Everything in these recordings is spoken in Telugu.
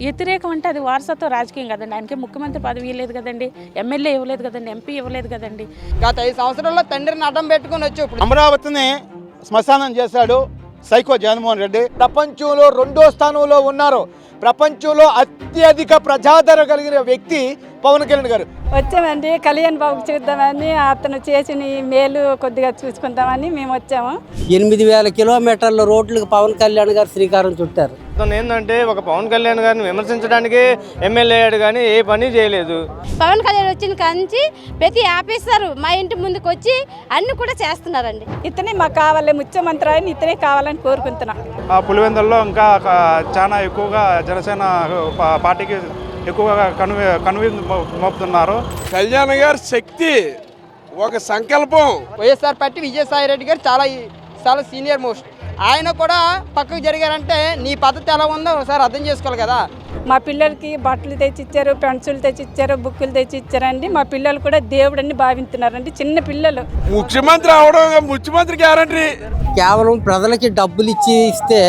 వ్యతిరేకం అంటే అది వారసత్వ రాజకీయం కదండి. ఆయనకి ముఖ్యమంత్రి పదవి ఇవ్వలేదు కదండి, ఎమ్మెల్యే ఇవ్వలేదు కదండి, ఎంపీ ఇవ్వలేదు కదండి. గత 5 సంవత్సరాల్లో తండ్రిని అడ్డం పెట్టుకుని వచ్చి ఇప్పుడు అమరావతిని శ్మశానం చేశాడు సైకో జగన్మోహన్ రెడ్డి. ప్రపంచంలో 2వ స్థానంలో ఉన్నారు. ప్రపంచంలో అత్యధిక ప్రజాదరణ కలిగిన వ్యక్తి పవన్ కళ్యాణ్ గారు. వచ్చామండి కళ్యాణ్ బాబుకి చూద్దామని, అతను చేసిన మేలు కొద్దిగా చూసుకుందామని మేము వచ్చాము. 8,000 కిలోమీటర్ల రోడ్లకు పవన్ కళ్యాణ్ గారు శ్రీకారం చుట్టారు. ఏంటంటే ఒక పవన్ కళ్యాణ్ గారిని విమర్శించడానికి ఎమ్మెల్యే అయ్యాడు కానీ ఏ పని చేయలేదు. పవన్ కళ్యాణ్ వచ్చిన కాంచి ప్రతి ఆఫీసర్ మా ఇంటి ముందుకు వచ్చి అన్ని కూడా చేస్తున్నారండి. ఇతనే మాకు కావాలి, ముఖ్యమంత్రి ఆయన ఇతనే కావాలని కోరుకుంటున్నాం. ఆ పులివెందుల్లో ఇంకా చాలా ఎక్కువగా జనసేన పార్టీకి ఎక్కువగా మోపుతున్నారు. కళ్యాణ్ గారి శక్తి, ఒక సంకల్పం. వైఎస్ఆర్ పార్టీ విజయసాయి రెడ్డి గారు చాలా సీనియర్ మోస్ట్. ఆయన కూడా పక్కకు జరిగారంటే నీ పద్ధతి ఎలా ఉందో ఒకసారి అర్థం చేసుకోవాలి కదా. మా పిల్లలకి బట్టలు తెచ్చిచ్చారు, పెన్సిల్ తెచ్చిచ్చారు, బుక్కులు తెచ్చిచ్చారండి. మా పిల్లలు కూడా దేవుడని భావిస్తున్నారండి, చిన్న పిల్లలు. ముఖ్యమంత్రి అవడం ముఖ్యమంత్రి గ్యారంటీ. కేవలం ప్రజలకి డబ్బులు ఇస్తే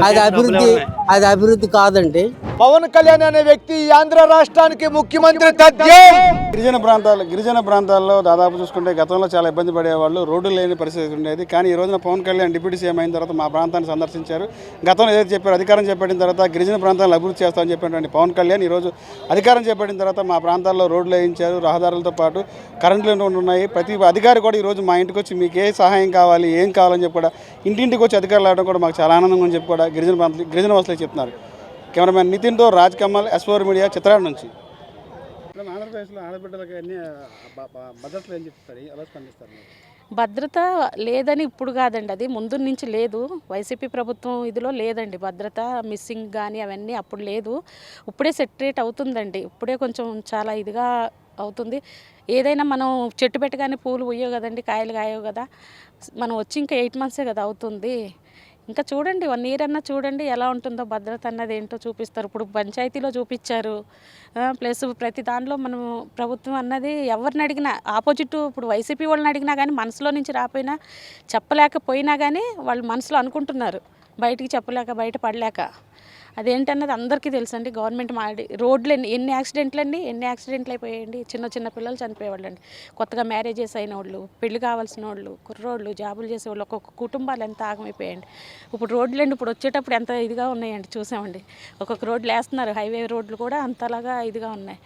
అది అభివృద్ధి కాదండి. పవన్ కళ్యాణ్ అనే వ్యక్తి ఆంధ్ర రాష్ట్రానికి ముఖ్యమంత్రి తథ్యం. గిరిజన ప్రాంతాల్లో దాదాపు చూసుకుంటే గతంలో చాలా ఇబ్బంది పడేవాళ్ళు, రోడ్డు లేని పరిస్థితి ఉండేది. కానీ ఈ రోజున పవన్ కళ్యాణ్ డిప్యూటీ సీఎం అయిన తర్వాత మా ప్రాంతాన్ని సందర్శించారు. గతంలో ఏదైతే చెప్పారు, అధికారం చేపట్టిన తర్వాత గిరిజన ప్రాంతాలను అభివృద్ధి చేస్తామని చెప్పినటువంటి పవన్ కళ్యాణ్ ఈరోజు అధికారం చేపట్టిన తర్వాత మా ప్రాంతాల్లో రోడ్లు వేయించారు, రహదారులతో పాటు కరెంట్లు ఉన్నాయి. ప్రతి అధికారి కూడా ఈరోజు మా ఇంటికి వచ్చి మీకు ఏ సహాయం కావాలి, ఏం కావాలని చెప్పి కూడా ఇంటింటికి వచ్చి అధికారులు రావడం కూడా మాకు చాలా ఆనందంగా అని చెప్పి కూడా గిరిజన వాసులకు చెప్తున్నారు. కెమెరామెన్ నితిన్తో రాజ్ కమల్, S4 మీడియా, చిత్రాల నుంచి. ఆంధ్రప్రదేశ్లో ఆడబిడ్డలకి అన్ని భద్రతలు ఏం చెప్తారు, ఎలా స్పందిస్తారు? భద్రత లేదని ఇప్పుడు కాదండి, అది ముందు నుంచి లేదు. వైసీపీ ప్రభుత్వం ఇదిలో లేదండి భద్రత, మిస్సింగ్ కానీ అవన్నీ అప్పుడు లేదు. ఇప్పుడే సెటరేట్ అవుతుందండి, ఇప్పుడే కొంచెం చాలా ఇదిగా అవుతుంది. ఏదైనా మనం చెట్టు పెట్టగానే పూలు పోయవు కదండి, కాయలు కాయవు కదా. మనం వచ్చి ఇంకా 8 months కదా అవుతుంది. ఇంకా చూడండి 1 year అన్నా చూడండి ఎలా ఉంటుందో, భద్రత అన్నది ఏంటో చూపిస్తారు. ఇప్పుడు పంచాయతీలో చూపించారు, ప్లస్ ప్రతి దానిలో మనం ప్రభుత్వం అన్నది ఎవరిని అడిగినా ఆపోజిట్, ఇప్పుడు వైసీపీ వాళ్ళని అడిగినా కానీ మనసులో నుంచి రాపోయినా చెప్పలేకపోయినా కానీ వాళ్ళు మనసులో అనుకుంటున్నారు, బయటికి చెప్పలేక బయట పడలేక. అదేంటన్నది అందరికీ తెలుసండి. గవర్నమెంట్ రోడ్లు ఎన్ని యాక్సిడెంట్లు అయిపోయాయండి. చిన్న పిల్లలు చనిపోయేవాళ్ళండి, కొత్తగా మ్యారేజెస్ అయిన వాళ్ళు, పెళ్లి కావాల్సిన వాళ్ళు, కుర్రోళ్ళు, జాబులు చేసేవాళ్ళు, ఒక్కొక్క కుటుంబాలు ఎంత ఆగమైపోయాయండి. ఇప్పుడు రోడ్లు ఇప్పుడు వచ్చేటప్పుడు ఎంత ఇదిగా ఉన్నాయండి చూసామండి. ఒక్కొక్క రోడ్లు వేస్తున్నారు, హైవే రోడ్లు కూడా అంతలాగా ఇదిగా ఉన్నాయి.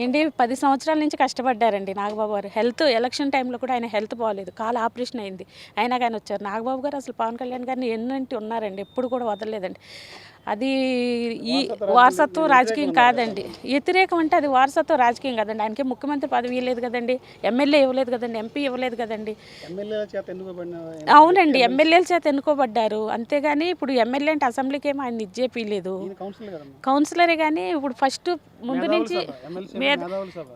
ఏంటి 10 సంవత్సరాల నుంచి కష్టపడ్డారండి నాగబాబు గారు. ఎలక్షన్ టైంలో కూడా ఆయన హెల్త్ బాగోలేదు, కాలు ఆపరేషన్ అయింది, అయినా కానీ వచ్చారు. నాగబాబు గారు అసలు పవన్ కళ్యాణ్ గారిని ఎన్నంటి ఉన్నారండి, ఎప్పుడు కూడా వదలలేదండి. అది ఈ వారసత్వ రాజకీయం కాదండి. వ్యతిరేకం అంటే అది వారసత్వ రాజకీయం కదండి. ఆయనకి ముఖ్యమంత్రి పదవి ఇవ్వలేదు కదండి, ఎమ్మెల్యే ఇవ్వలేదు కదండి, ఎంపీ ఇవ్వలేదు కదండి. అవునండి, ఎమ్మెల్యేల చేత ఎన్నుకోబడ్డారు అంతేగాని ఇప్పుడు ఎమ్మెల్యే అంటే అసెంబ్లీకి ఏమో ఆయన ఇచ్చేపీలేదు, కౌన్సిలరే. కానీ ఇప్పుడు ఫస్ట్ ముందు నుంచి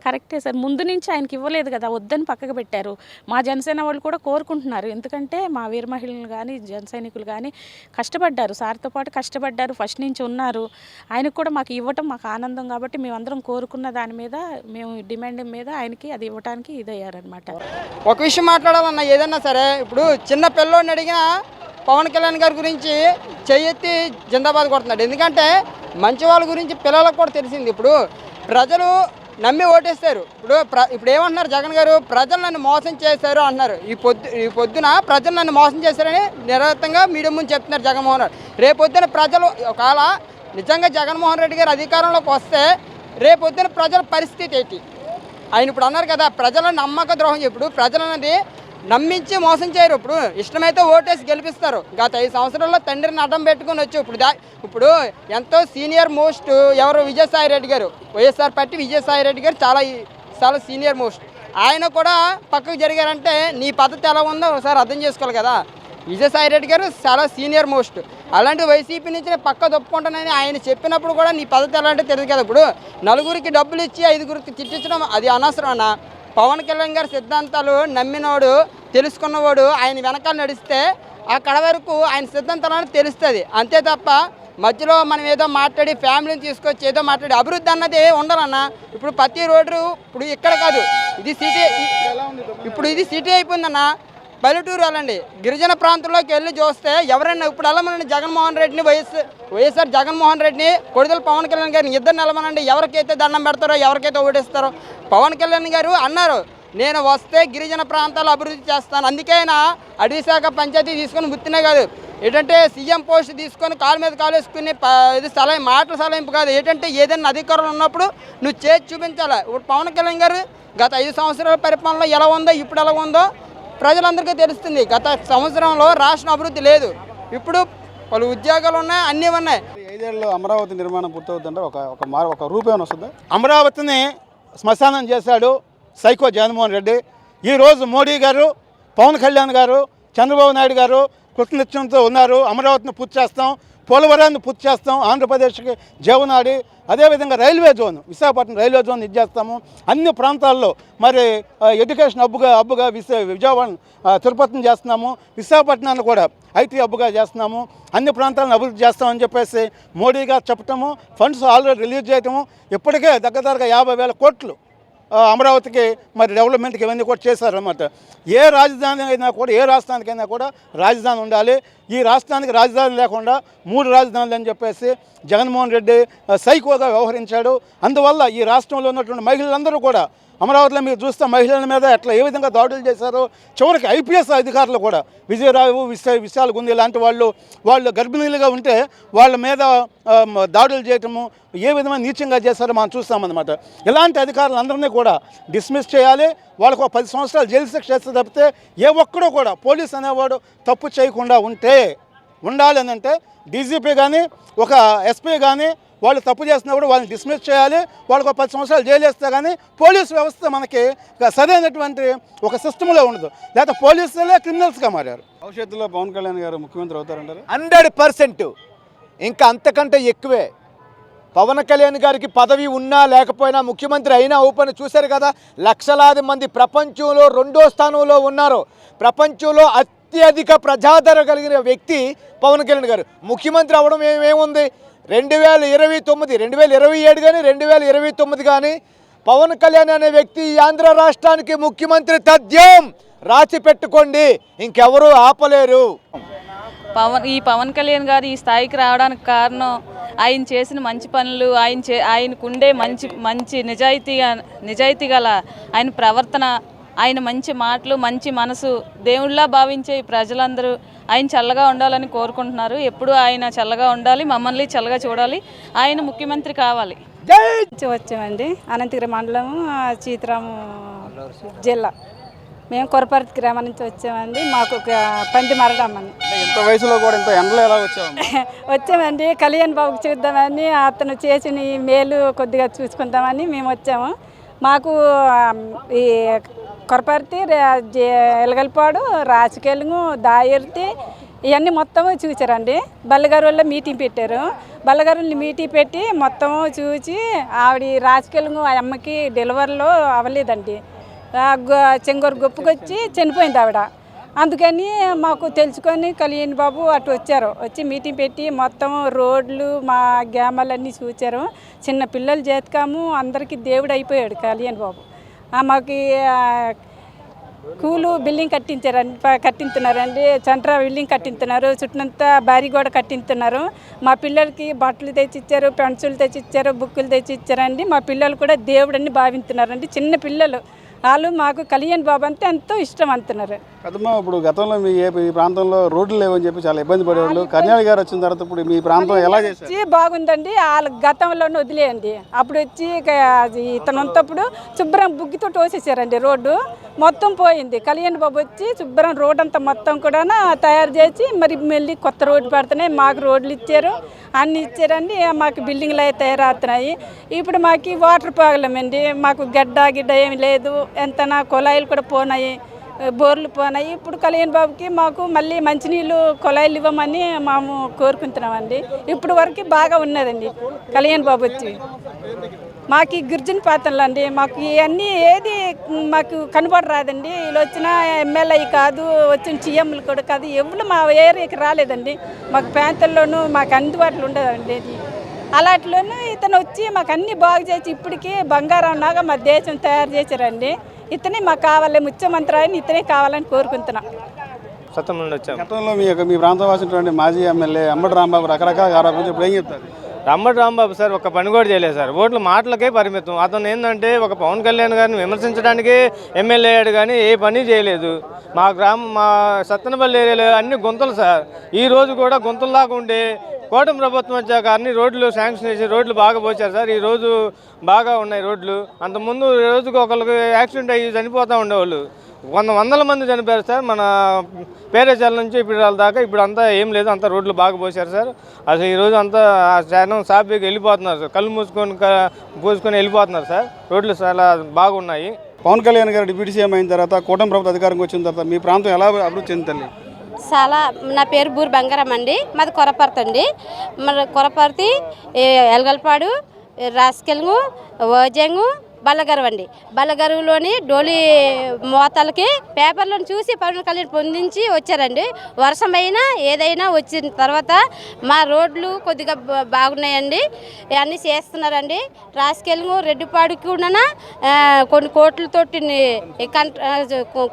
కరెక్టే సార్, ముందు నుంచి ఆయనకి ఇవ్వలేదు కదా, వద్దని పక్కకు పెట్టారు. మా జనసేన వాళ్ళు కూడా కోరుకుంటున్నారు, ఎందుకంటే మా వీర మహిళలు కానీ జన సైనికులు కానీ కష్టపడ్డారు, సార్తో పాటు కష్టపడ్డారు, ఫస్ట్ నుంచి ఉన్నారు. ఆయనకు కూడా మాకు ఇవ్వటం మాకు ఆనందం కాబట్టి మేమందరం కోరుకున్న దాని మీద, మేము డిమాండ్ మీద ఆయనకి అది ఇవ్వడానికి ఇదయ్యారనమాట. ఒక విషయం మాట్లాడాలన్నా ఏదన్నా సరే, ఇప్పుడు చిన్న పిల్లోడిని అడిగినా పవన్ కళ్యాణ్ గారి గురించి చెయ్యెత్తి జిందాబాద్ కొడుతున్నాడు. ఎందుకంటే మంచి వాళ్ళ గురించి పిల్లలకు కూడా తెలిసింది. ఇప్పుడు ప్రజలు నమ్మి ఓటేస్తారు. ఇప్పుడు ఏమంటున్నారు జగన్ గారు, ప్రజలు నన్ను మోసం చేశారు అంటున్నారు. ఈ పొద్దున ప్రజలు నన్ను మోసం చేశారని నిరతంగా మీడియా ముందు చెప్తున్నారు జగన్మోహన్ రెడ్డి. రేపొద్దున ప్రజలు ఒకవేళ నిజంగా జగన్మోహన్ రెడ్డి గారు అధికారంలోకి వస్తే రేపొద్దున ప్రజల పరిస్థితి ఏంటి? ఆయన ఇప్పుడు అన్నారు కదా, ప్రజల నమ్మక ద్రోహం. ఇప్పుడు ప్రజలన్నది నమ్మించి మోసం చేయరు. ఇప్పుడు ఇష్టమైతే ఓటేసి గెలిపిస్తారు. గత 5 సంవత్సరాల్లో తండ్రిని అడ్డం పెట్టుకుని వచ్చి ఇప్పుడు ఎంతో సీనియర్ మోస్ట్ ఎవరు, విజయసాయి రెడ్డి గారు, వైఎస్ఆర్ పార్టీ విజయసాయి రెడ్డి గారు చాలా సీనియర్ మోస్ట్. ఆయన కూడా పక్కకు జరిగారంటే నీ పద్ధతి ఎలా ఉందో ఒకసారి అర్థం చేసుకోవాలి కదా. విజయసాయి రెడ్డి గారు చాలా సీనియర్ మోస్ట్. అలాంటి వైసీపీ నుంచి నేను పక్క తప్పుకుంటానని ఆయన చెప్పినప్పుడు కూడా నీ పద్ధతి ఎలా అంటే తెలియదు కదా. ఇప్పుడు నలుగురికి డబ్బులు ఇచ్చి 5గురికి తిట్టించడం అది అనవసరం అన్న. పవన్ కళ్యాణ్ గారి సిద్ధాంతాలు నమ్మినోడు, తెలుసుకున్నవాడు ఆయన వెనకాల నడిస్తే ఆ కడ వరకు ఆయన సిద్ధాంతాలను తెలుస్తుంది. అంతే తప్ప మధ్యలో మనం ఏదో మాట్లాడి ఫ్యామిలీని తీసుకొచ్చి ఏదో మాట్లాడి అభివృద్ధి అన్నది ఉండాలన్న. ఇప్పుడు ప్రతి రోడ్డు ఇప్పుడు ఇక్కడ కాదు, ఇది సిటీ, ఇప్పుడు ఇది సిటీ అయిపోయిందన్న. పల్లెటూరు వెళ్ళండి, గిరిజన ప్రాంతంలోకి వెళ్ళి చూస్తే ఎవరైనా ఇప్పుడు వెళ్ళమనండి జగన్మోహన్ రెడ్డిని వైఎస్ఆర్ జగన్మోహన్ రెడ్డిని కొడుదల పవన్ కళ్యాణ్ గారిని ఇద్దరు నిలమనండి, ఎవరికైతే దండం పెడతారో ఎవరికైతే ఓడిస్తారో. పవన్ కళ్యాణ్ గారు అన్నారు నేను వస్తే గిరిజన ప్రాంతాలు అభివృద్ధి చేస్తాను, అందుకే ఆయన అటవీ శాఖ పంచాయతీ తీసుకొని గుర్తునే కాదు ఏంటంటే సీఎం పోస్ట్ తీసుకొని కాలు మీద కాలు వేసుకుని ఇది మాటల సలహింపు కాదు, ఏంటంటే ఏదైనా అధికారులు ఉన్నప్పుడు నువ్వు చేసి చూపించాలి. ఇప్పుడు పవన్ కళ్యాణ్ గారు గత 5 సంవత్సరాల పరిపాలనలో ఎలా ఉందో ఇప్పుడు ఎలా ఉందో ప్రజలందరికీ తెలుస్తుంది. గత సంవత్సరంలో రాష్ట్రం అభివృద్ధి లేదు, ఇప్పుడు పలు ఉద్యోగాలు ఉన్నాయి, అన్నీ ఉన్నాయి. 5 ఏళ్ళలో అమరావతి నిర్మాణం పూర్తవుతుంటే ఒక రూపేణ వస్తుంది. అమరావతిని శ్మశానం చేశాడు సైకో జగన్మోహన్ రెడ్డి. ఈరోజు మోడీ గారు, పవన్ కళ్యాణ్ గారు, చంద్రబాబు నాయుడు గారు కృతనిశ్చయంతో ఉన్నారు. అమరావతిని పూర్తి చేస్తాం, పోలవరాన్ని పూర్తి చేస్తాం, ఆంధ్రప్రదేశ్కి జీవనాడి, అదేవిధంగా railway zone, Visakhapatnam railway zone ఇది చేస్తాము. అన్ని ప్రాంతాల్లో మరి ఎడ్యుకేషన్ హబ్బుగా విజయవాడ తిరుపతిని చేస్తున్నాము, విశాఖపట్నాన్ని కూడా ఐటీ హబ్బుగా చేస్తున్నాము, అన్ని ప్రాంతాలను అభివృద్ధి చేస్తామని చెప్పేసి మోడీ గారు చెప్పటము, ఫండ్స్ ఆల్రెడీ రిలీజ్ చేయటము, ఇప్పటికే దగ్గరగా 50,000 కోట్లు అమరావతికి మరి డెవలప్మెంట్కి ఇవన్నీ కూడా చేశారన్నమాట. ఏ రాజధాని అయినా కూడా, ఏ రాష్ట్రానికైనా కూడా రాజధాని ఉండాలి. ఈ రాష్ట్రానికి రాజధాని లేకుండా 3 రాజధానులు అని చెప్పేసి జగన్మోహన్ రెడ్డి సైకోగా వ్యవహరించాడు. అందువల్ల ఈ రాష్ట్రంలో ఉన్నటువంటి మహిళలందరూ కూడా అమరావతిలో మీరు చూస్తే మహిళల మీద ఎట్లా ఏ విధంగా దాడులు చేశారో, చివరికి ఐపీఎస్ అధికారులు కూడా విజయరావు, విశాల్ గుంది ఇలాంటి వాళ్ళు గర్భిణీలుగా ఉంటే వాళ్ళ మీద దాడులు చేయటము ఏ విధమైన నీచంగా చేశారో మనం చూస్తామన్నమాట. ఇలాంటి అధికారులందరినీ కూడా డిస్మిస్ చేయాలి. వాళ్ళకు 10 సంవత్సరాలు జైలు శిక్ష చేస్తే తప్పితే ఏ ఒక్కడూ కూడా పోలీస్ అనేవాడు తప్పు చేయకుండా ఉండాలి అని అంటే డీజీపీ కానీ ఒక ఎస్పీ కానీ వాళ్ళు తప్పు చేసినప్పుడు వాళ్ళని డిస్మిస్ చేయాలి. వాళ్ళకు 10 సంవత్సరాలు జైలు వేస్తే కానీ పోలీసు వ్యవస్థ మనకి సరైనటువంటి ఒక సిస్టంలో ఉండదు, లేకపోతే పోలీసులే క్రిమినల్స్గా మారారు. భవిష్యత్తులో పవన్ కళ్యాణ్ గారు ముఖ్యమంత్రి అవుతారంటారు? 100%. ఇంకా అంతకంటే ఎక్కువే. పవన్ కళ్యాణ్ గారికి పదవి ఉన్నా లేకపోయినా ముఖ్యమంత్రి అయినా ఓపెన్ చూశారు కదా, లక్షలాది మంది ప్రపంచంలో 2వ స్థానంలో ఉన్నారు. ప్రపంచంలో అత్యధిక ప్రజాదరణ కలిగిన వ్యక్తి పవన్ కళ్యాణ్ గారు. ముఖ్యమంత్రి అవ్వడం ఏముంది, 2029, 2027 కానీ 2029 కానీ పవన్ కళ్యాణ్ అనే వ్యక్తి ఈ ఆంధ్ర రాష్ట్రానికి ముఖ్యమంత్రి తథ్యం. రాసి పెట్టుకోండి, ఇంకెవరూ ఆపలేరు. ఈ పవన్ కళ్యాణ్ గారు ఈ స్థాయికి రావడానికి కారణం ఆయన చేసిన మంచి పనులు, ఆయనకుండే మంచి నిజాయితీ గల ఆయన ప్రవర్తన, ఆయన మంచి మాటలు, మంచి మనసు, దేవుళ్ళ భావించే ప్రజలందరూ ఆయన చల్లగా ఉండాలని కోరుకుంటున్నారు. ఎప్పుడు ఆయన చల్లగా ఉండాలి, మమ్మల్ని చల్లగా చూడాలి, ఆయన ముఖ్యమంత్రి కావాలి. వచ్చామండి అనంతగిరి మండలం, చీతరాము జిల్లా. మేము కొరపర్తి గ్రామం నుంచి వచ్చామండి. మాకు పంది మరడమ్మని. ఇంత వయసులో కూడా ఇంత ఎండలో ఎలా వచ్చామండి. కళ్యాణ్ బాబుకి చూద్దామని, అతను చేసిన మేలు కొద్దిగా చూసుకుందామని మేము వచ్చాము. మాకు ఈ కొరపర్తి, ఎలగలపాడు, రాచకెలుగు, దాయిర్తి ఇవన్నీ మొత్తం చూసారండి. బల్లగారు వల్ల మీటింగ్ పెట్టారు. బల్లగారుని మీటింగ్ పెట్టి మొత్తం చూసి ఆవిడ రాచకెలుగు ఆ అమ్మకి డెలివరీలో అవ్వలేదండి, చెంగూరు గొప్పకొచ్చి చనిపోయింది ఆవిడ. అందుకని మాకు తెలుసుకొని కళ్యాణ్ బాబు అటు వచ్చి మీటింగ్ పెట్టి మొత్తం రోడ్లు మా గ్రామాలన్నీ చూచారు. చిన్న పిల్లల చేతికాము అందరికీ దేవుడు అయిపోయాడు కళ్యాణ్ బాబు. మాకు స్కూలు బిల్డింగ్ కట్టించున్నారండి, సెంట్రా బిల్డింగ్ కట్టించున్నారు, చుట్టూనంతా భారీ గోడ కట్టించున్నారు. మా పిల్లలకి బట్టలు తెచ్చిచ్చారు, పెన్సిల్ తెచ్చిచ్చారు, బుక్కులు తెచ్చిచ్చారండి. మా పిల్లలు కూడా దేవుడని భావిస్తున్నారండి. చిన్న పిల్లలు వాళ్ళు మాకు కళ్యాణ్ బాబు అంటే ఎంతో ఇష్టం అంటున్నారు. కదమ్మా, ఇప్పుడు గతంలో ఈ ప్రాంతంలో రోడ్లు లేవని చెప్పి చాలా ఇబ్బంది పడేవాళ్ళు. కళ్యాణ్ గారు వచ్చిన తర్వాత ఇప్పుడు మీ ప్రాంతం ఎలా చేశారు? బాగుందండి. వాళ్ళ గతంలోనే వదిలేయండి. అప్పుడు వచ్చి ఇతను ఉన్నప్పుడు శుభ్రం బుగ్గితో తోసేసారండి, రోడ్డు మొత్తం పోయింది. కళ్యాణ్ బాబు వచ్చి శుభ్రం రోడ్ అంతా మొత్తం కూడా తయారు చేసి మరి మళ్ళీ కొత్త రోడ్డు పెడుతున్నాయి. మాకు రోడ్లు ఇచ్చారు, అన్నీ ఇచ్చారండి. మాకు బిల్డింగ్లు అయితే తయారవుతున్నాయి. ఇప్పుడు మాకు వాటర్ ప్రాబ్లం అండి. మాకు గిడ్డ ఏమి లేదు, ఎంతనా కుళాయిలు కూడా పోనాయి, బోర్లు పోనాయి. ఇప్పుడు కళ్యాణ్ బాబుకి మాకు మళ్ళీ మంచినీళ్ళు కుళాయిలు ఇవ్వమని మేము కోరుకుంటున్నామండి. ఇప్పుడు వరకు బాగా ఉన్నదండి కళ్యాణ్ బాబు వచ్చి. మాకు గిరిజన ప్రాంతంలో అండి మాకు ఇవన్నీ ఏది మాకు కనబడరాదండి. వీళ్ళు వచ్చిన ఎమ్మెల్యే కాదు, వచ్చిన సీఎంలు కూడా కాదు, ఎవరు మా ఏరియాకి రాలేదండి. మాకు ప్రాంతాల్లోనూ మాకు అందుబాటులో ఉండదండి. అలాంటిలోనూ ఇతను వచ్చి మాకు అన్నీ బాగు చేసి ఇప్పటికీ బంగారం లాగా మా దేశం తయారు చేశారండి. ఇతనే మాకు కావాలి, ముఖ్యమంత్రి ఆయన ఇతనే కావాలని కోరుకుంటున్నాం. సత్యం నుండి వచ్చాము. గతంలో మీ ప్రాంతం వాసినటువంటి మాజీ ఎమ్మెల్యే అంబటి రాంబాబు రకరకాల ఆరోపణలు ఇప్పుడు ఏం చెప్తారు? అంబటి రాంబాబు సార్ ఒక పని కూడా చేయలేదు సార్. ఓట్లు మాటలకే పరిమితం. అతను ఏంటంటే ఒక పవన్ కళ్యాణ్ గారిని విమర్శించడానికి ఎమ్మెల్యే అయ్యాడు కానీ ఏ పని చేయలేదు. మా సత్తెనపల్లి ఏరియాలో అన్ని గుంతలు సార్. ఈ రోజు కూడా గుంతల్లాగా ఉండే కూటమి ప్రభుత్వం వచ్చాక అన్ని రోడ్లు శాంక్షన్ చేసి రోడ్లు బాగా పోసారు సార్. ఈ రోజు బాగా ఉన్నాయి రోడ్లు. అంతకుముందు రోజుకు ఒకరికి యాక్సిడెంట్ అయ్యి చనిపోతూ ఉండేవాళ్ళు. వందల మంది చనిపోయారు సార్ మన పేరేచాల నుంచి ఇప్పుడు దాకా. ఇప్పుడు అంతా ఏం లేదు, అంతా రోడ్లు బాగా పోసారు సార్. అసలు ఈరోజు అంతా జనం సాఫీగా వెళ్ళిపోతున్నారు సార్. కళ్ళు పూసుకొని వెళ్ళిపోతున్నారు సార్. రోడ్లు చాలా బాగున్నాయి. పవన్ కళ్యాణ్ గారు డిప్యూటీ సీఎం అయిన తర్వాత కూటమి ప్రభుత్వం అధికారంకి వచ్చిన తర్వాత మీ ప్రాంతం ఎలా అభివృద్ధి చెందుతుంది? చాలా. నా పేరు బూరి బంగారం అండి, మాది కొరపర్తి అండి. మన కొరపర్తి, ఎలగల్పాడు, రాస్కెల్గు, ఓజంగు, బల్లగరువు అండి. బల్లగరువులోని డోలి మోతాలకి పేపర్లను చూసి పవన్ కళ్యాణ్ పొందించి వచ్చారండి. వర్షమైనా ఏదైనా వచ్చిన తర్వాత మా రోడ్లు కొద్దిగా బాగున్నాయండి, అన్నీ చేస్తున్నారండి. రాసుకెళ్ళి రెడ్డిపాడుకి కూడా కొన్ని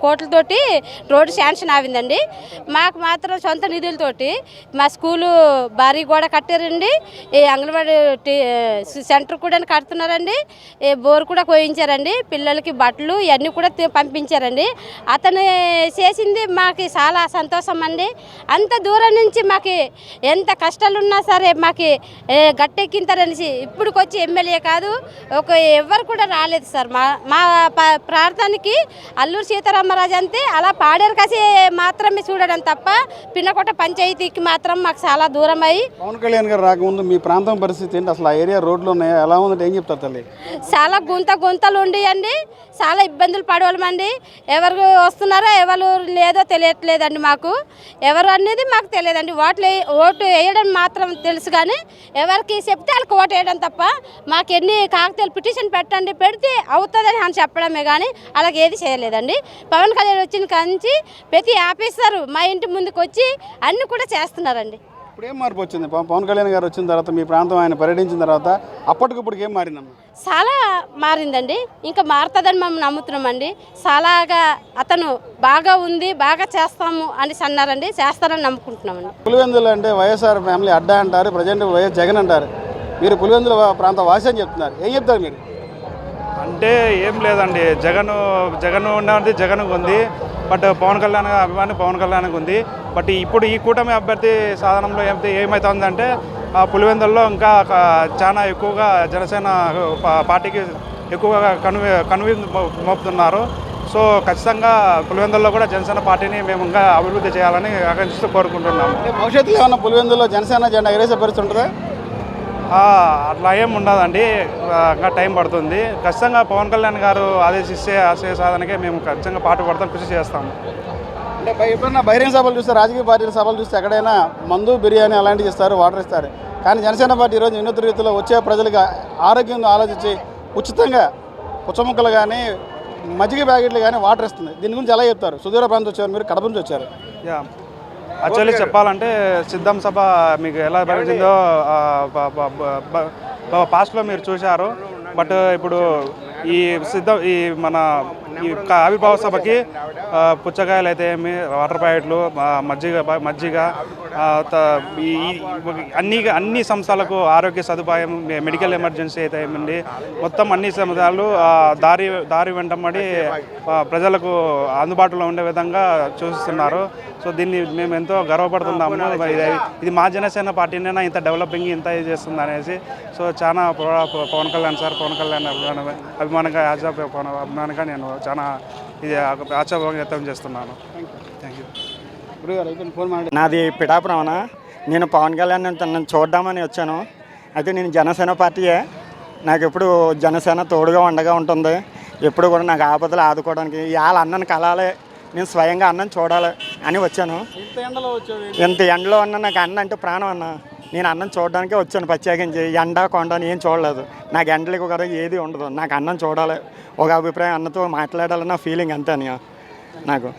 కోట్లతోటి రోడ్డు శాంక్షన్ అయిందండి. మాకు మాత్రం సొంత నిధులతోటి మా స్కూలు భారీ గోడ కట్టారండి. ఈ అంగన్వాడీ సెంటర్ కూడా కడుతున్నారండి. బోర్ కూడా కోయించారండి. పిల్లలకి బట్టలు ఇవన్నీ కూడా పంపించారండి. అతను చేసింది మాకు చాలా సంతోషం అండి. అంత దూరం నుంచి మాకు ఎంత కష్టాలున్నా సరే మాకు గట్టెక్కింతారనేసి ఇప్పుడుకొచ్చి ఎమ్మెల్యే కాదు ఎవరు కూడా రాలేదు సార్. మా ప్రాంతానికి అల్లూరు సీతారామరాజు అంతే అలా పాడేరు కాసి మాత్రమే చూడడం తప్ప పిన్నకోట పంచాయతీకి మాత్రం మాకు చాలా దూరం అయ్యి. పవన్ కళ్యాణ్ గారు రాకముందు మీ ప్రాంతం పరిస్థితి ఏంటి? అసలు ఆ ఏరియా రోడ్లు ఉన్నాయా, ఎలా ఉందంటే ఏం చెప్తారు తల్లి? చాలా గుంతలు ఉండియండి. చాలా ఇబ్బందులు పడవాళ్ళమండి. ఎవరు వస్తున్నారో ఎవరు లేదో తెలియట్లేదండి. మాకు ఎవరు అనేది మాకు తెలియదండి. ఓటు వేయడం మాత్రం తెలుసు కానీ ఎవరికి చెప్తే వాళ్ళకి ఓటు వేయడం తప్ప మాకు ఎన్ని కాగితాలు పిటిషన్ పెడితే అవుతుందని అని చెప్పడమే కానీ అలాగే ఏది చేయలేదండి. పవన్ కళ్యాణ్ వచ్చిన కాంచి ప్రతి ఆఫీసరు మా ఇంటి ముందుకు వచ్చి అన్నీ కూడా చేస్తున్నారండి. ఇప్పుడు ఏం మార్పు వచ్చింది? పవన్ కళ్యాణ్ గారు వచ్చిన తర్వాత మీ ప్రాంతం ఆయన పర్యటించిన తర్వాత అప్పటికప్పుడు ఏం మారిందమ్మా? చాలా మారిందండి. ఇంకా మారుతుందని మేము నమ్ముతున్నామండి. చాలాగా అతను బాగా ఉంది, బాగా చేస్తాము అని అన్నారండి. చేస్తారని నమ్ముకుంటున్నామండి. పులివెందులు అంటే వైఎస్ఆర్ ఫ్యామిలీ అడ్డా అంటారు, ప్రజెంట్ వైఎస్ జగన్ అంటారు. మీరు పులివెందుల ప్రాంత వాసి అని చెప్తున్నారు, ఏం చెప్తారు మీరు? అంటే ఏం లేదండి, జగన్ ఉన్నది జగన్ ఉంది. బట్ పవన్ కళ్యాణ్ అభిమాని పవన్ కళ్యాణ్కి ఉంది. బట్ ఇప్పుడు ఈ కూటమి అభ్యర్థి సాధనంలో ఏమవుతుందంటే పులివెందుల్లో ఇంకా చాలా ఎక్కువగా జనసేన పార్టీకి ఎక్కువగా కనువిందు మోపుతున్నారు. సో ఖచ్చితంగా పులివెందుల్లో కూడా జనసేన పార్టీని మేము ఇంకా అభివృద్ధి చేయాలని ఆకాంక్షిస్తూ కోరుకుంటున్నాము. భవిష్యత్తులో ఏమన్నా పులివెందుల్లో జనసేన జెండా ఎగరేసే పరిస్థితి ఉంటుందా? అట్లా ఏం ఉండదండి, ఇంకా టైం పడుతుంది. ఖచ్చితంగా పవన్ కళ్యాణ్ గారు ఆదేశిస్తే ఆశయ సాధనకే మేము ఖచ్చితంగా పాటుపడతాం, కృషి చేస్తాము. అంటే ఎప్పుడైనా బహిరంగ సభలు చూస్తే, రాజకీయ పార్టీల సభలు చూస్తే ఎక్కడైనా మందు బిర్యానీ అలాంటివి ఇస్తారు, వాటర్ ఇస్తారు. కానీ జనసేన పార్టీ ఈరోజు వినూత్న రీతిలో వచ్చే ప్రజలకు ఆరోగ్యంగా ఆలోచించి ఉచితంగా పుచ్చముక్కలు కానీ మజ్జిగ ప్యాకెట్లు కానీ వాటర్ ఇస్తుంది. దీని గురించి ఎలా చెప్తారు? సుదూర ప్రాంతం వచ్చారు, మీరు కడప నుంచి వచ్చారు. యాక్చువల్లీ చెప్పాలంటే సిద్ధం సభ మీకు ఎలా జరిగిందో పాస్ట్లో మీరు చూశారు. బట్ ఇప్పుడు ఈ మన ఆవిర్భావ సభకి పుచ్చకాయలు అయితే ఏమి, వాటర్ ప్యాకెట్లు, మజ్జిగ అన్ని సంస్థలకు ఆరోగ్య సదుపాయం, మెడికల్ ఎమర్జెన్సీ అయితే ఏమండి, మొత్తం అన్ని సంస్థలు దారి వెంటబడి ప్రజలకు అందుబాటులో ఉండే విధంగా చూస్తున్నారు. సో దీన్ని మేము ఎంతో గర్వపడుతున్నాము. ఇది మా జనసేన పార్టీనైనా ఇంత డెవలపింగ్ ఇంత ఇది చేస్తుంది అనేసి. సో చాలా పవన్ కళ్యాణ్ అభిమానంగా అభిమానంగా నేను చాలా ఇది ఆశాభావం వ్యక్తం చేస్తున్నాను. Thank you. నాది పిఠాపురం. నేను పవన్ కళ్యాణ్ నన్ను చూద్దామని వచ్చాను. అయితే నేను జనసేన పార్టీయే. నాకు ఎప్పుడు జనసేన తోడుగా ఉండగా ఉంటుంది. ఎప్పుడు కూడా నాకు ఆపదలు ఆదుకోవడానికి, ఇవాళ అన్నను కలాలి, నేను స్వయంగా అన్నను చూడాలి అని వచ్చాను. ఎంత ఎండలో అన్నా నాకు అన్న అంటే ప్రాణం అన్న. నేను అన్నం చూడడానికే వచ్చాను ప్రత్యేకించి. ఎండ కొండ ఏం చూడలేదు. నాకు ఎండలకు కూడా ఏది ఉండదు. నాకు అన్నం చూడాలి, ఒక అభిప్రాయం అన్నతో మాట్లాడాలన్న ఫీలింగ్ అంతే అని నాకు.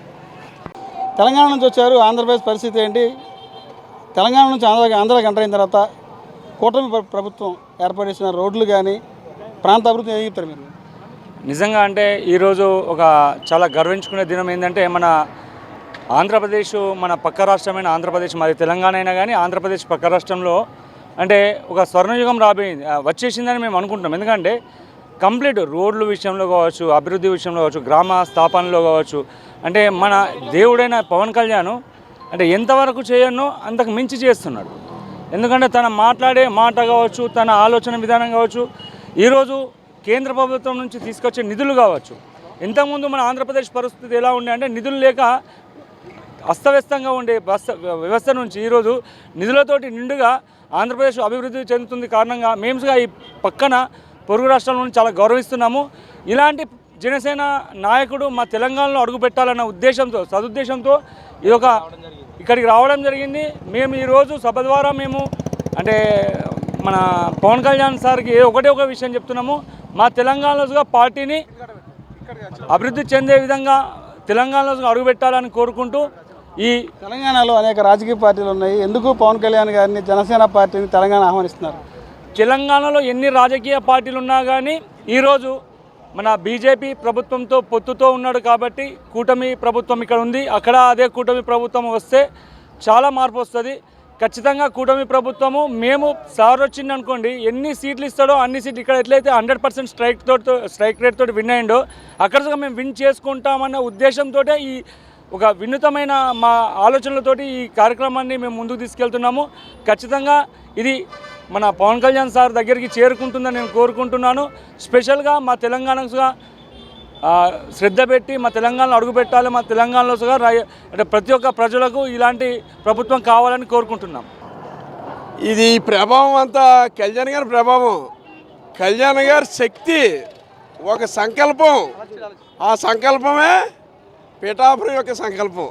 తెలంగాణ నుంచి వచ్చారు, ఆంధ్రప్రదేశ్ పరిస్థితి ఏంటి? తెలంగాణ నుంచి ఆంధ్రాకి ఎంటర్ అయిన తర్వాత కూటమి ప్రభుత్వం ఏర్పాటు చేసిన రోడ్లు కానీ ప్రాంత అభివృద్ధి ఏం చెప్తారు మీరు? నిజంగా అంటే ఈరోజు ఒక చాలా గర్వించుకునే దినం ఏంటంటే మన ఆంధ్రప్రదేశ్, మన పక్క రాష్ట్రమైన ఆంధ్రప్రదేశ్, మరి తెలంగాణ అయినా కానీ ఆంధ్రప్రదేశ్ పక్క రాష్ట్రంలో అంటే ఒక స్వర్ణయుగం వచ్చేసిందని మేము అనుకుంటున్నాం. ఎందుకంటే కంప్లీట్ రోడ్ల విషయంలో కావచ్చు, అభివృద్ధి విషయంలో కావచ్చు, గ్రామ స్థాపనలో కావచ్చు, అంటే మన దేవుడైన పవన్ కళ్యాణ్ అంటే ఎంతవరకు చేయనో అంతకు మించి చేస్తున్నాడు. ఎందుకంటే తన మాట్లాడే మాట కావచ్చు, తన ఆలోచన విధానం కావచ్చు, ఈరోజు కేంద్ర ప్రభుత్వం నుంచి తీసుకొచ్చే నిధులు కావచ్చు. ఇంతకుముందు మన ఆంధ్రప్రదేశ్ పరిస్థితి ఎలా ఉండే అంటే నిధులు లేక అస్తవ్యస్తంగా ఉండే వ్యవస్థ నుంచి ఈరోజు నిధులతోటి నిండుగా ఆంధ్రప్రదేశ్ అభివృద్ధి చెందుతుంది. కారణంగా మేమ్స్గా ఈ పక్కన పొరుగు రాష్ట్రాల నుంచి చాలా గౌరవిస్తున్నాము. ఇలాంటి జనసేన నాయకుడు మా తెలంగాణలో అడుగుపెట్టాలన్న ఉద్దేశంతో, సదుద్దేశంతో ఇక్కడికి రావడం జరిగింది. మేము ఈరోజు సభ ద్వారా మేము అంటే మన పవన్ కళ్యాణ్ సార్కి ఒకటే ఒక విషయం చెప్తున్నాము. మా తెలంగాణలో పార్టీని అభివృద్ధి చెందే విధంగా తెలంగాణలో అడుగుపెట్టాలని కోరుకుంటూ, ఈ తెలంగాణలో అనేక రాజకీయ పార్టీలు ఉన్నాయి, ఎందుకు పవన్ కళ్యాణ్ గారిని జనసేన పార్టీని తెలంగాణ ఆహ్వానిస్తున్నారు? తెలంగాణలో ఎన్ని రాజకీయ పార్టీలు ఉన్నా కానీ ఈరోజు మన బీజేపీ ప్రభుత్వంతో పొత్తుతో ఉన్నాడు కాబట్టి కూటమి ప్రభుత్వం ఇక్కడ ఉంది. అక్కడ అదే కూటమి ప్రభుత్వం వస్తే చాలా మార్పు వస్తుంది. ఖచ్చితంగా కూటమి ప్రభుత్వము మేము సార్ వచ్చింది అనుకోండి, ఎన్ని సీట్లు ఇస్తాడో అన్ని సీట్లు ఇక్కడ ఎట్లయితే 100% స్ట్రైక్ రేట్ తోటి విన్ అయ్యిండో అక్కడ మేము విన్ చేసుకుంటామన్న ఉద్దేశంతో ఈ ఒక వినూతమైన మా ఆలోచనలతోటి ఈ కార్యక్రమాన్ని మేము ముందుకు తీసుకెళ్తున్నాము. ఖచ్చితంగా ఇది మన పవన్ కళ్యాణ్ సార్ దగ్గరికి చేరుకుంటుందని నేను కోరుకుంటున్నాను. స్పెషల్గా మా తెలంగాణగా శ్రద్ధ పెట్టి మా తెలంగాణలో అడుగుపెట్టాలి, మా తెలంగాణలో అంటే ప్రతి ఒక్క ప్రజలకు ఇలాంటి ప్రభుత్వం కావాలని కోరుకుంటున్నాం. ఇది ప్రభావం అంతా కళ్యాణ్ గారి ప్రభావం, కళ్యాణ్ గారి శక్తి, ఒక సంకల్పం, ఆ సంకల్పమే పిఠాపురం యొక్క సంకల్పం.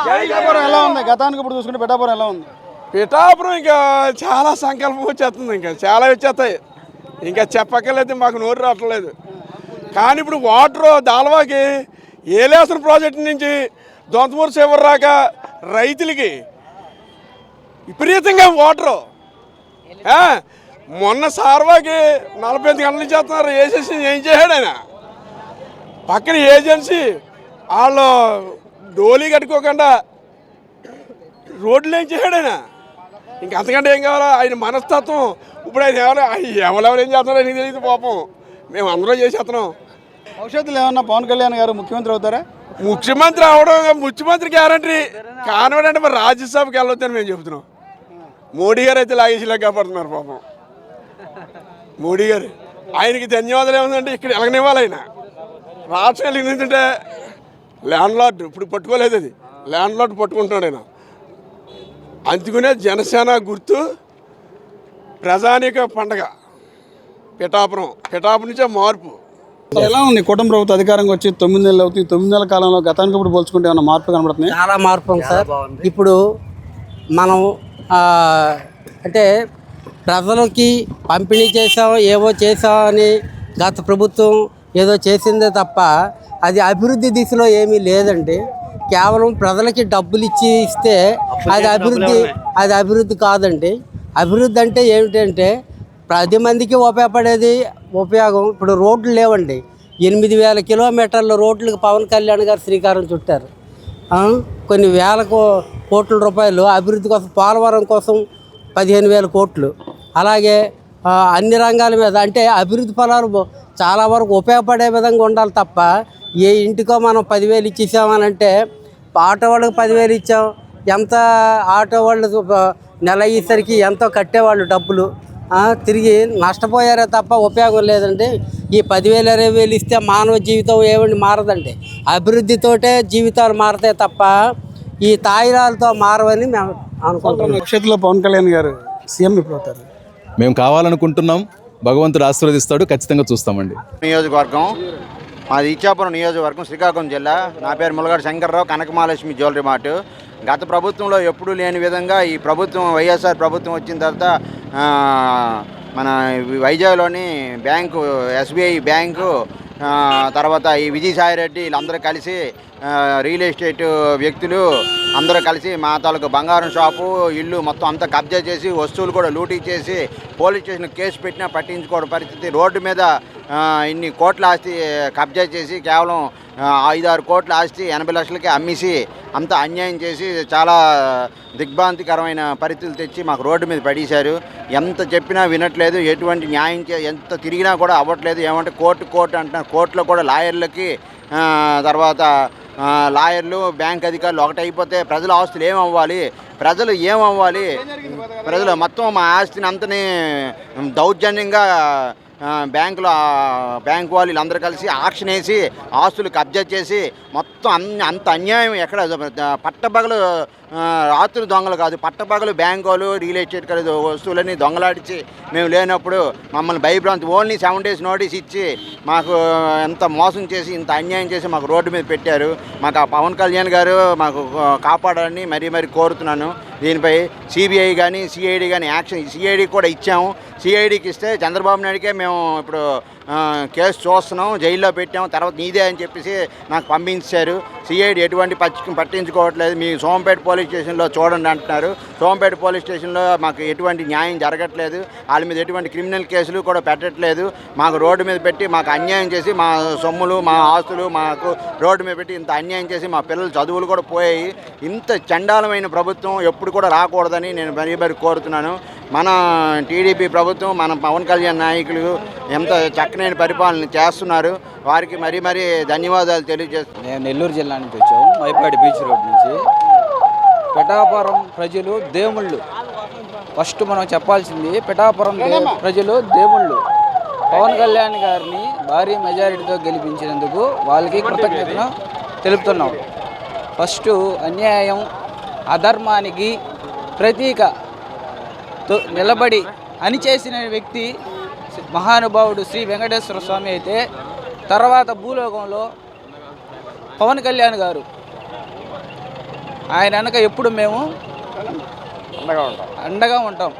పిఠాపురం ఎలా ఉంది గతానికి ఇప్పుడు చూసుకుంటే? పిఠాపురం ఎలా ఉంది? పిఠాపురం ఇంకా చాలా సంకల్పం వచ్చేస్తుంది, ఇంకా చాలా వచ్చేస్తాయి, ఇంకా చెప్పక్కర్లేదు, మాకు నోరు రావట్లేదు. కానీ ఇప్పుడు వాటర్ దాల్వాకి ఏలేసిన ప్రాజెక్టు నుంచి దొంతమూరు చివరి రాక రైతులకి విపరీతంగా వాటరు. మొన్న సార్వాకి 45 గంటల నుంచి చేస్తున్నారు, వేసేసి ఏం చేశాడు ఆయన? పక్కన ఏజెన్సీ వాళ్ళు డోలీ కట్టుకోకుండా రోడ్లు ఏం చేశాడు ఆయన? ఇంక అంతకంటే ఏం కావాలా? ఆయన మనస్తత్వం. ఇప్పుడు ఆయన ఎవరెవరు ఏం చేస్తున్నారో ఆయనకి తెలియదు పాపం, మేము అందరూ చేసేస్తున్నాం. భవిష్యత్తులో ఏమన్నా పవన్ కళ్యాణ్ గారు ముఖ్యమంత్రి అవుతారా? ముఖ్యమంత్రి అవడం, ముఖ్యమంత్రి గ్యారంటీ కానివ్వండి, మరి రాజ్యసభకి వెళ్ళొద్దని మేము చెబుతున్నాం. మోడీ గారు అయితే లాగేసిలా కాపాడుతున్నారు పాపం. మోడీ గారు ఆయనకి ధన్యవాదాలు ఏముందంటే ఇక్కడ ఎలగనివ్వాలి. ఆయన రాష్ట్రం ఏంటంటే ల్యాండ్ లార్డ్ ఇప్పుడు పట్టుకోలేదు, అది ల్యాండ్ లార్డ్ పట్టుకుంటున్నాడు ఆయన. అందుకునే జనసేన గుర్తు ప్రజానీక పండగ పిఠాపురం నుంచే మార్పు. ఎలా ఉంది కూటమి ప్రభుత్వం అధికారంగా వచ్చి 9 నెలలు అవుతుంది? 9 నెలల కాలంలో గతానికి ఇప్పుడు పోల్చుకుంటే ఏమైనా మార్పు కనబడుతుంది? చాలా మార్పు ఉంది సార్. ఇప్పుడు మనం అంటే ప్రజలకి పంపిణీ చేసాం, ఏవో చేసామని గత ప్రభుత్వం ఏదో చేసిందే తప్ప అది అభివృద్ధి దిశలో ఏమీ లేదండి. కేవలం ప్రజలకి డబ్బులు ఇస్తే అది అభివృద్ధి కాదండి. అభివృద్ధి అంటే ఏమిటంటే 10 మందికి ఉపయోగం. ఇప్పుడు రోడ్లు లేవండి, 8,000 కిలోమీటర్ల రోడ్లకు పవన్ కళ్యాణ్ గారు శ్రీకారం చుట్టారు. కొన్ని వేల కోట్ల రూపాయలు అభివృద్ధి కోసం, పోలవరం కోసం 15,000 కోట్లు. అలాగే అన్ని రంగాల మీద అంటే అభివృద్ధి ఫలాలు చాలా వరకు ఉపయోగపడే విధంగా ఉండాలి తప్ప ఏ ఇంటికో మనం 10,000 ఇచ్చేసామనంటే ఆటో వాళ్ళకి 10,000 ఇచ్చాం, ఎంత ఆటో వాళ్ళు నెల అయ్యేసరికి ఎంతో కట్టేవాళ్ళు డబ్బులు, తిరిగి నష్టపోయారే తప్ప ఉపయోగం లేదండి. ఈ 10,000 20,000 ఇస్తే మానవ జీవితం ఏమండి మారదండి. అభివృద్ధితోటే జీవితాలు మారతాయి తప్ప ఈ తాయిలాలతో మారవని మేము అనుకుంటున్నాం. భవిష్యత్తులో పవన్ కళ్యాణ్ గారు సీఎం ఎప్పుడు అవుతారు? మేము కావాలనుకుంటున్నాం, భగవంతుడు ఆశీర్వదిస్తాడు, ఖచ్చితంగా చూస్తామండి. నియోజకవర్గం మాది ఇచ్చాపురం నియోజకవర్గం, శ్రీకాకుళం జిల్లా. నా పేరు ములగాడు శంకర్రావు, కనకమహాలక్ష్మి జ్యువెలరీ మార్ట్. గత ప్రభుత్వంలో ఎప్పుడూ లేని విధంగా ఈ ప్రభుత్వం, వైఎస్ఆర్ ప్రభుత్వం వచ్చిన తర్వాత మన వైజాగ్లోని బ్యాంకు, ఎస్బీఐ బ్యాంకు, తర్వాత ఈ విజయసాయిరెడ్డి వీళ్ళందరూ కలిసి రియల్ ఎస్టేట్ వ్యక్తులు అందరూ కలిసి మా తాలూకు బంగారం షాపు, ఇల్లు మొత్తం అంతా కబ్జా చేసి వస్తువులు కూడా లూటీ చేసి పోలీస్ స్టేషన్ కేసు పెట్టినా పట్టించుకోవడం పరిస్థితి. రోడ్డు మీద ఇన్ని కోట్ల ఆస్తి కబ్జా చేసి కేవలం 5-6 కోట్ల ఆస్తి 80 లక్షలకి అమ్మేసి అంత అన్యాయం చేసి చాలా దిగ్భ్రాంతికరమైన పరిస్థితులు తెచ్చి మాకు రోడ్డు మీద పడేశారు. ఎంత చెప్పినా వినట్లేదు, ఎటువంటి న్యాయం ఎంత తిరిగినా కూడా అవ్వట్లేదు. ఏమంటే కోర్టు అంటున్నారు. కోర్టులో కూడా లాయర్లకి తర్వాత లాయర్లు బ్యాంక్ అధికారులు ఒకటైపోతే ప్రజల ఆస్తులు ఏమవ్వాలి, ప్రజలు మొత్తం మా ఆస్తిని అంతని దౌర్జన్యంగా బ్యాంకు వాళ్ళు వీళ్ళందరూ కలిసి ఆక్షన్ వేసి ఆస్తులు కబ్జా చేసి మొత్తం అంత అన్యాయం ఎక్కడ పట్టపగలు రాత్రులు దొంగలు కాదు, పట్టపగలు బ్యాంకు వాళ్ళు రియల్ ఎస్టేట్ కలిసి వస్తువులన్నీ దొంగలాడిచి మేము లేనప్పుడు మమ్మల్ని భయభ్రాంతి ఓన్లీ 7 days నోటీస్ ఇచ్చి మాకు ఎంత మోసం చేసి ఇంత అన్యాయం చేసి మాకు రోడ్డు మీద పెట్టారు. మాకు ఆ పవన్ కళ్యాణ్ గారు మాకు కాపాడాలని మరీ కోరుతున్నాను. దీనిపై సిబిఐ కానీ సిఐడి కానీ యాక్షన్, సిఐడి కూడా ఇచ్చాము. సిఐడికి ఇస్తే చంద్రబాబు నాయుడికే మేము ఇప్పుడు కేసు చూస్తున్నాం, జైల్లో పెట్టాము, తర్వాత నీదే అని చెప్పేసి నాకు పంపించారు. సిఐడి ఎటువంటి పట్టించుకోవట్లేదు. మీ సోంపేట పోలీస్ స్టేషన్లో చూడండి అంటున్నారు. సోంపేట పోలీస్ స్టేషన్లో మాకు ఎటువంటి న్యాయం జరగట్లేదు. వాళ్ళ మీద ఎటువంటి క్రిమినల్ కేసులు కూడా పెట్టట్లేదు. మాకు రోడ్డు మీద పెట్టి మాకు అన్యాయం చేసి మా సొమ్ములు మా ఆస్తులు మాకు రోడ్డు మీద పెట్టి ఇంత అన్యాయం చేసి మా పిల్లల చదువులు కూడా పోయాయి. ఇంత చండాలమైన ప్రభుత్వం ఎప్పుడు కూడా రాకూడదని నేను మరీ కోరుతున్నాను. మన టీడీపీ ప్రభుత్వం, మన పవన్ కళ్యాణ్ నాయకులు ఎంత చక్కనైన పరిపాలన చేస్తున్నారు. వారికి మరీ ధన్యవాదాలు తెలియజేస్తున్నాను. నేను నెల్లూరు జిల్లా నుంచి వచ్చాము, మైపాడి బీచ్ రోడ్ నుంచి. పిఠాపురం ప్రజలు దేవుళ్ళు. ఫస్ట్ మనం చెప్పాల్సింది పిఠాపురం ప్రజలు దేవుళ్ళు. పవన్ కళ్యాణ్ గారిని భారీ మెజారిటీతో గెలిపించినందుకు వాళ్ళకి కృతజ్ఞతను తెలుపుతున్నాం. ఫస్ట్ అన్యాయం అధర్మానికి ప్రతీక నిలబడి అణిచేసిన వ్యక్తి మహానుభావుడు శ్రీ వెంకటేశ్వర స్వామి అయితే, తర్వాత భూలోకంలో పవన్ కళ్యాణ్ గారు. ఆయన వెనక ఎప్పుడు మేము అండగా ఉంటాం.